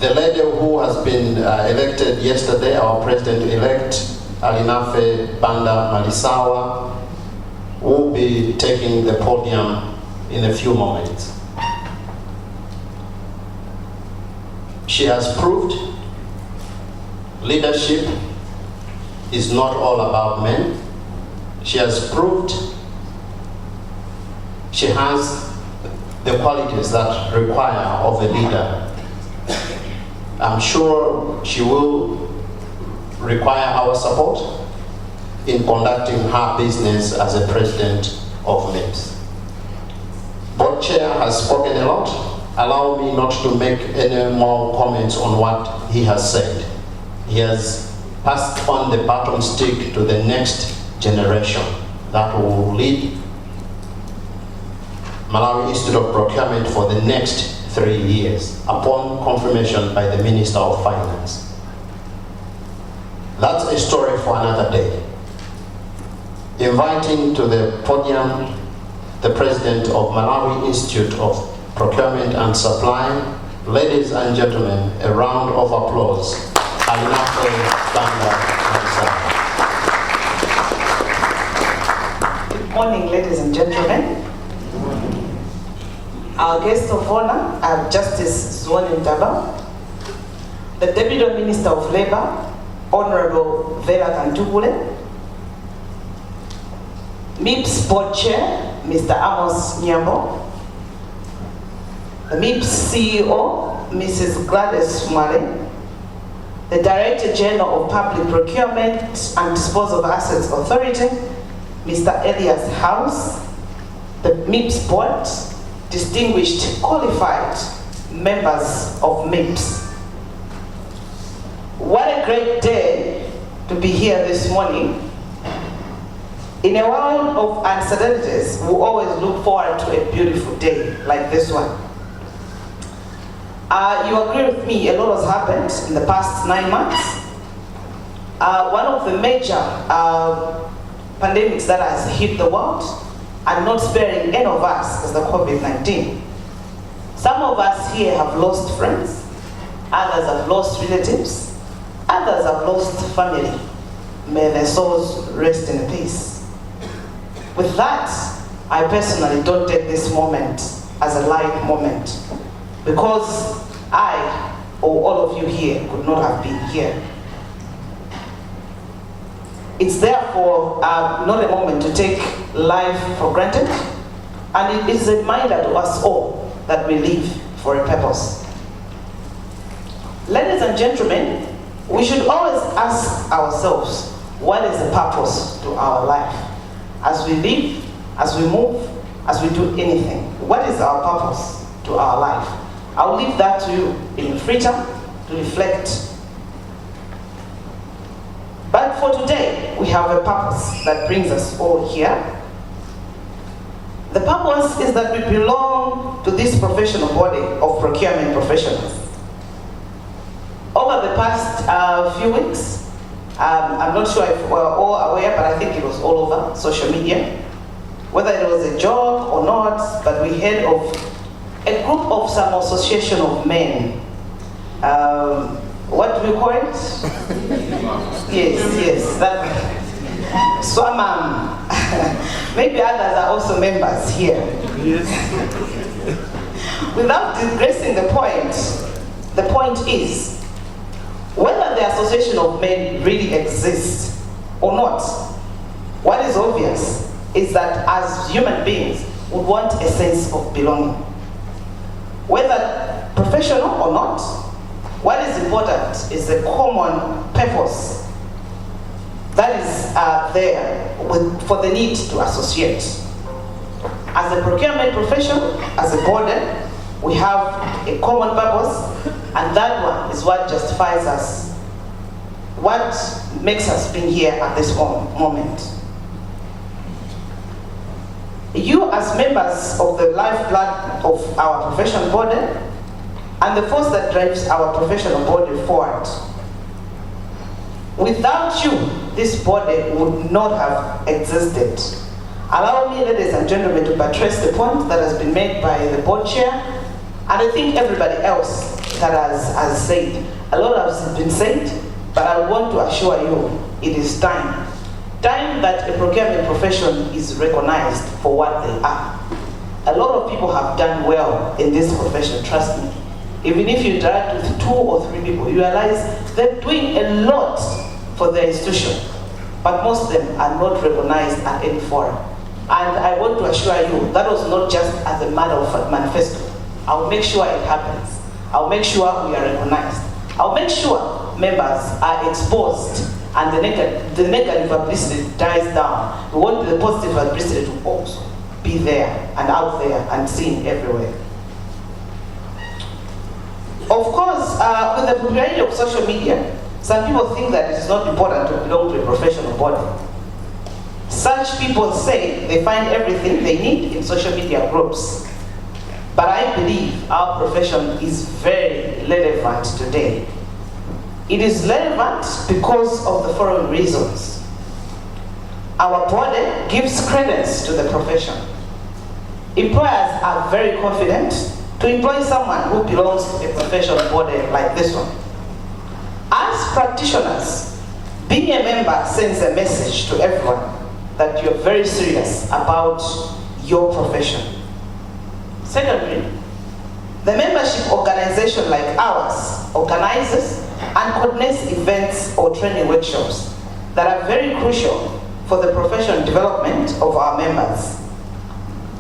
The lady who has been elected yesterday, our president-elect, Alinafe Banda Malisawa, will be taking the podium in a few moments. She has proved leadership is not all about men. She has proved she has the qualities that require of a leader. I'm sure she will require our support in conducting her business as a president of MIPS. Board chair has spoken a lot. Allow me not to make any more comments on what he has said. He has passed on the baton stick to the next generation that will lead Malawi Institute of Procurement for the next 3 years upon confirmation by the Minister of Finance. That's a story for another day. Inviting to the podium the President of Malawi Institute of Procurement and Supply. Ladies and gentlemen, a round of applause. Alinafe Banda Malisawa. Good morning, ladies and gentlemen. Our guest of honor, Justice Zwani Ndaba, the Deputy Minister of Labor, Honorable Vera Kantugule, MIPS Board Chair, Mr. Amos Nyambo, the MIPS CEO, Mrs. Gladys Mwale, the Director General of Public Procurement and Disposal of Assets Authority, Mr. Elias House, the MIPS Board, distinguished qualified members of MIPS. What a great day to be here this morning. In a world of uncertainties, we always look forward to a beautiful day like this one. You agree with me, a lot has happened in the past 9 months. One of the major pandemics that has hit the world, and not sparing any of us, is the COVID-19. Some of us here have lost friends, others have lost relatives, others have lost family. May their souls rest in peace. With that, I personally don't take this moment as a light moment, because I, or all of you here, could not have been here. It's therefore not a moment to take life for granted, and it is a reminder to us all that we live for a purpose. Ladies and gentlemen, we should always ask ourselves, what is the purpose to our life? As we live, as we move, as we do anything, what is our purpose to our life? I'll leave that to you in free time to reflect. But for today, we have a purpose that brings us all here. The purpose is that we belong to this professional body of procurement professionals. Over the past few weeks, I'm not sure if we're all aware, but I think it was all over social media, whether it was a joke or not, but we heard of a group of some association of men. What do we call it? Yes, that Swamam. Maybe others are also members here. Yes. Without digressing the point is, whether the association of men really exists or not, what is obvious is that as human beings, we want a sense of belonging. Whether professional or not, what is important is the common purpose that is there for the need to associate. As a procurement professional, as a body, we have a common purpose, and that one is what justifies us, what makes us being here at this moment. You as members of the lifeblood of our professional body, and the force that drives our professional body forward. Without you, this body would not have existed. Allow me, ladies and gentlemen, to buttress the point that has been made by the board chair, and I think everybody else that has said. A lot has been said, but I want to assure you, it is time. Time that a procurement profession is recognized for what they are. A lot of people have done well in this profession, trust me. Even if you interact with 2 or 3 people, you realize they're doing a lot for their institution, but most of them are not recognized at any forum. And I want to assure you, that was not just as a matter of manifesto. I'll make sure it happens. I'll make sure we are recognized. I'll make sure members are exposed and the negative publicity dies down. We want the positive publicity to also be there and out there and seen everywhere. Of course, with the popularity of social media, some people think that it is not important to belong to a professional body. Such people say they find everything they need in social media groups. But I believe our profession is very relevant today. It is relevant because of the following reasons. Our body gives credence to the profession. Employers are very confident to employ someone who belongs to a professional body like this one. As practitioners, being a member sends a message to everyone that you're very serious about your profession. Secondly, the membership organization like ours organizes and coordinates events or training workshops that are very crucial for the professional development of our members.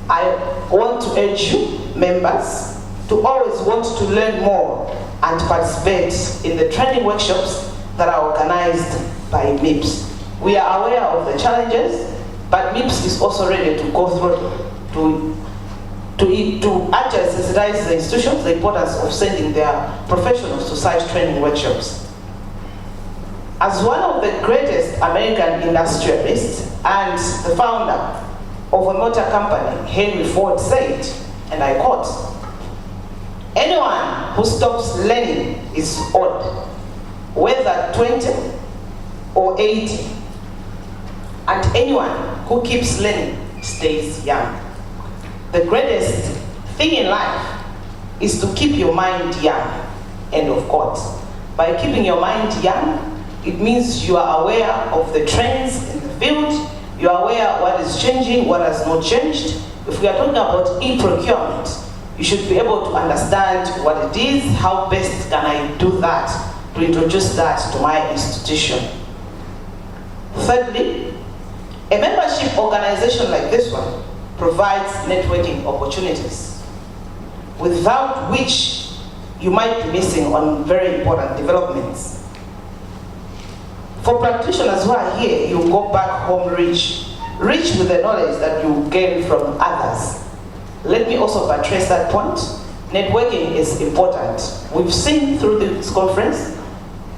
I want to urge you, members, to always want to learn more and participate in the training workshops that are organized by MIPS. We are aware of the challenges, but MIPS is also ready to go through to actually sensitize the institutions the importance of sending their professionals to such training workshops. As one of the greatest American industrialists and the founder of a motor company, Henry Ford, said, and I quote, "Anyone who stops learning is old, whether 20 or 80. And anyone who keeps learning stays young." The greatest thing in life is to keep your mind young, end of quote. By keeping your mind young, it means you are aware of the trends in the field, you are aware of what is changing, what has not changed. If we are talking about e-procurement, you should be able to understand what it is, how best can I do that, to introduce that to my institution. Thirdly, a membership organization like this one provides networking opportunities, without which you might be missing on very important developments. For practitioners who are here, you go back home rich with the knowledge that you gain from others. Let me also buttress that point. Networking is important. We've seen through this conference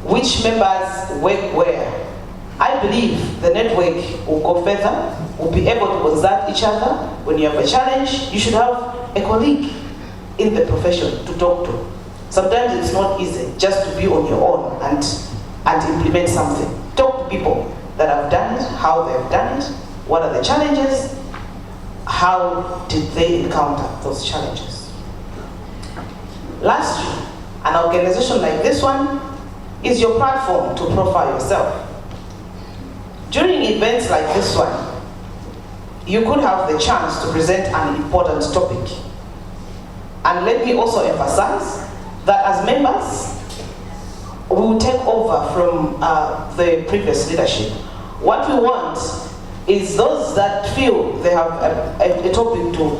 which members work where. I believe the network will go further, will be able to consult each other. When you have a challenge, you should have a colleague in the profession to talk to. Sometimes it's not easy just to be on your own and implement something. Talk to people that have done it, how they've done it, what are the challenges, how did they encounter those challenges. Lastly, an organization like this one is your platform to profile yourself. During events like this one, you could have the chance to present an important topic. And let me also emphasize that as members, we will take over from the previous leadership. What we want is those that feel they have a topic to.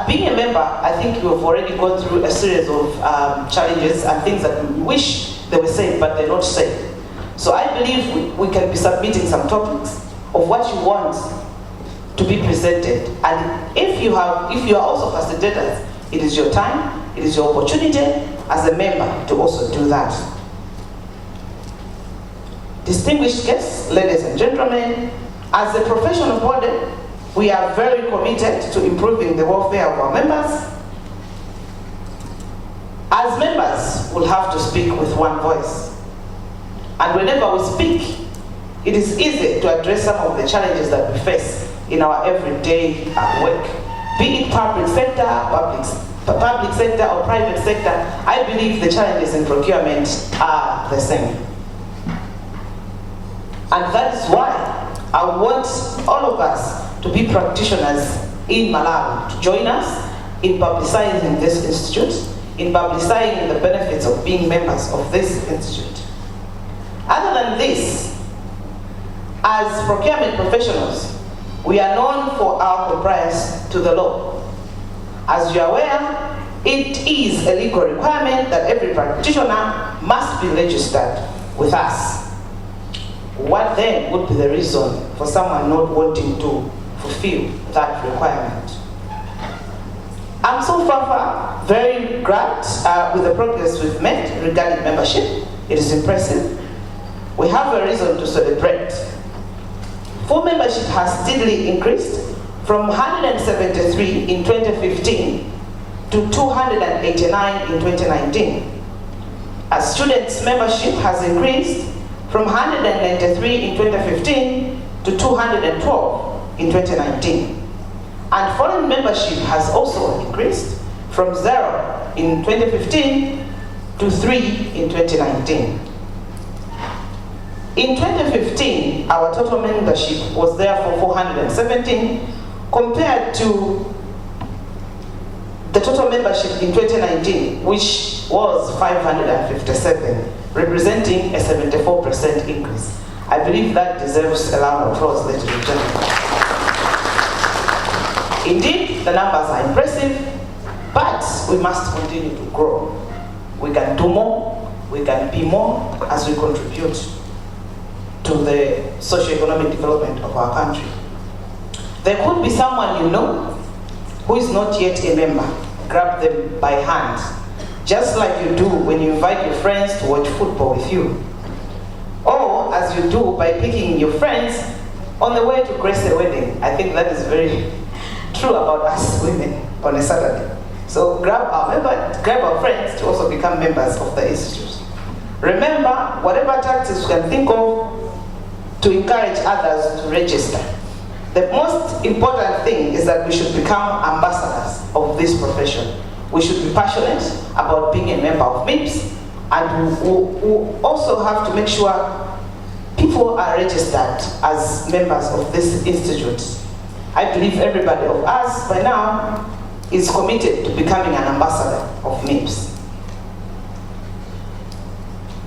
Being a member, I think you have already gone through a series of challenges and things that we wish they were said, but they're not said. So I believe we can be submitting some topics of what you want to be presented. And if you are also facilitators, it is your time, it is your opportunity as a member to also do that. Distinguished guests, ladies and gentlemen, as a professional body, we are very committed to improving the welfare of our members. As members, we'll have to speak with one voice. And whenever we speak, it is easy to address some of the challenges that we face in our everyday work, be it public sector, public sector or private sector, I believe the challenges in procurement are the same. And that is why I want all of us to be practitioners in Malawi, to join us in publicizing this institute, in publicizing the benefits of being members of this institute. Other than this, as procurement professionals, we are known for our compliance to the law. As you are aware, it is a legal requirement that every practitioner must be registered with us. What then would be the reason for someone not wanting to fulfill that requirement? I'm so far very glad with the progress we've made regarding membership. It is impressive. We have a reason to celebrate. Full membership has steadily increased from 173 in 2015 to 289 in 2019. As students' membership has increased from 193 in 2015 to 212 in 2019. And foreign membership has also increased from 0 in 2015 to 3 in 2019. In 2015, our total membership was therefore 417, compared to the total membership in 2019, which was 557, representing a 74% increase. I believe that deserves a round of applause, ladies and gentlemen. Indeed, the numbers are impressive, but we must continue to grow. We can do more, we can be more as we contribute to the socio-economic development of our country. There could be someone you know who is not yet a member. Grab them by hand, just like you do when you invite your friends to watch football with you. Or as you do by picking your friends on the way to grace a wedding. I think that is very true about us women on a Saturday. So grab our friends to also become members of the institute. Remember, whatever tactics you can think of to encourage others to register. The most important thing is that we should become ambassadors of this profession. We should be passionate about being a member of MIPS, and we also have to make sure people are registered as members of this institute. I believe everybody of us by now is committed to becoming an ambassador of MIPS.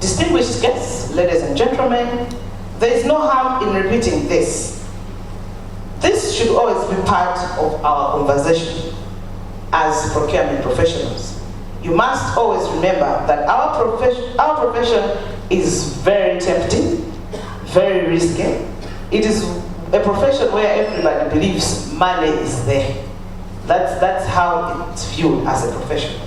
Distinguished guests, ladies and gentlemen, there is no harm in repeating this. This should always be part of our conversation as procurement professionals. You must always remember that our profession is very tempting, very risky. It is a profession where everybody believes money is there. That's how it's viewed as a profession.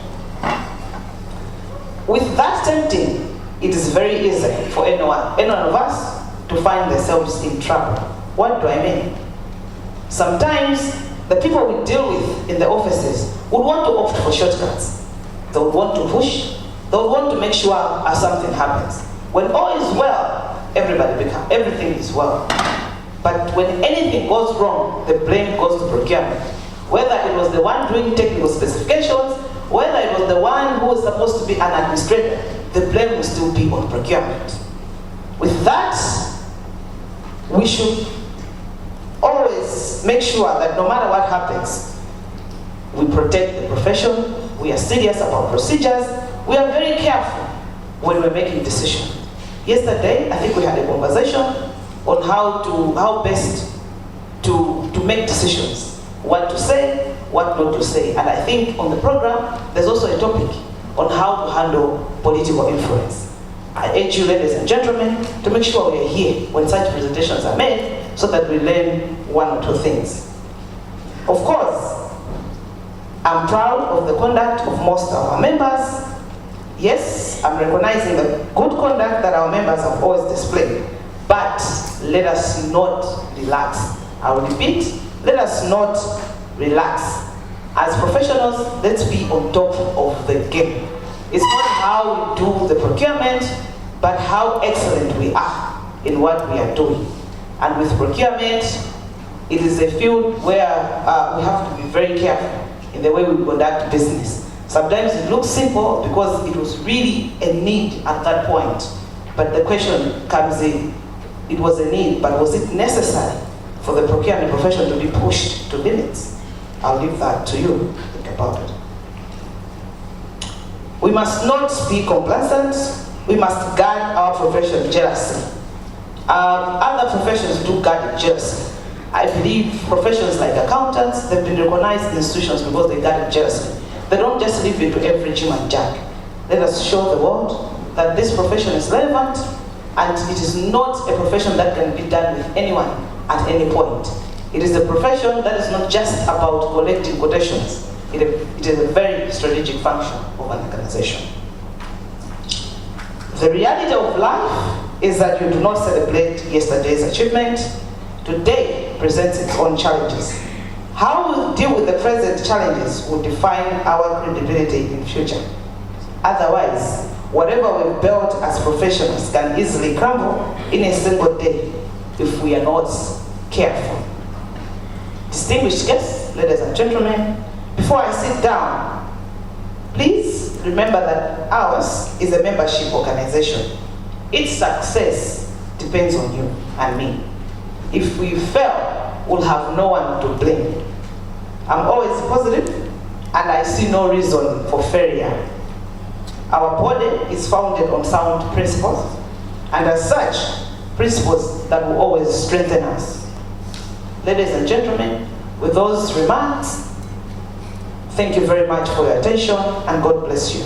With that tempting, it is very easy for any one of us to find themselves in trouble. What do I mean? Sometimes the people we deal with in the offices would want to opt for shortcuts. They would want to push. They would want to make sure something happens. When all is well, everything is well. But when anything goes wrong, the blame goes to procurement. Whether it was the one doing technical specifications, whether it was the one who was supposed to be an administrator, the blame will still be on procurement. With that, we should always make sure that no matter what happens, we protect the profession, we are serious about procedures, we are very careful when we're making decisions. Yesterday, I think we had a conversation on how best to make decisions, what to say, what not to say. And I think on the program, there's also a topic on how to handle political influence. I urge you, ladies and gentlemen, to make sure we are here when such presentations are made so that we learn one or two things. Of course, I'm proud of the conduct of most of our members. Yes, I'm recognizing the good conduct that our members have always displayed. But let us not relax. I will repeat, let us not relax. As professionals, let's be on top of the game. It's not how we do the procurement, but how excellent we are in what we are doing. And with procurement, it is a field where we have to be very careful in the way we conduct business. Sometimes it looks simple because it was really a need at that point. But the question comes in, it was a need, but was it necessary for the procurement profession to be pushed to limits? I'll leave that to you. Think about it. We must not be complacent. We must guard our profession jealously. Other professions do guard it jealously. I believe professions like accountants, they've been recognized institutions because they guard it jealously. They don't just leave it to every Jim and Jack. Let us show the world that this profession is relevant and it is not a profession that can be done with anyone at any point. It is a profession that is not just about collecting quotations. It is a very strategic function of an organization. The reality of life is that you do not celebrate yesterday's achievement. Today presents its own challenges. How we deal with the present challenges will define our credibility in future. Otherwise, whatever we've built as professionals can easily crumble in a single day if we are not careful. Distinguished guests, ladies and gentlemen, before I sit down, please remember that ours is a membership organization. Its success depends on you and me. If we fail, we'll have no one to blame. I'm always positive, and I see no reason for failure. Our body is founded on sound principles, and as such, principles that will always strengthen us. Ladies and gentlemen, with those remarks, thank you very much for your attention, and God bless you.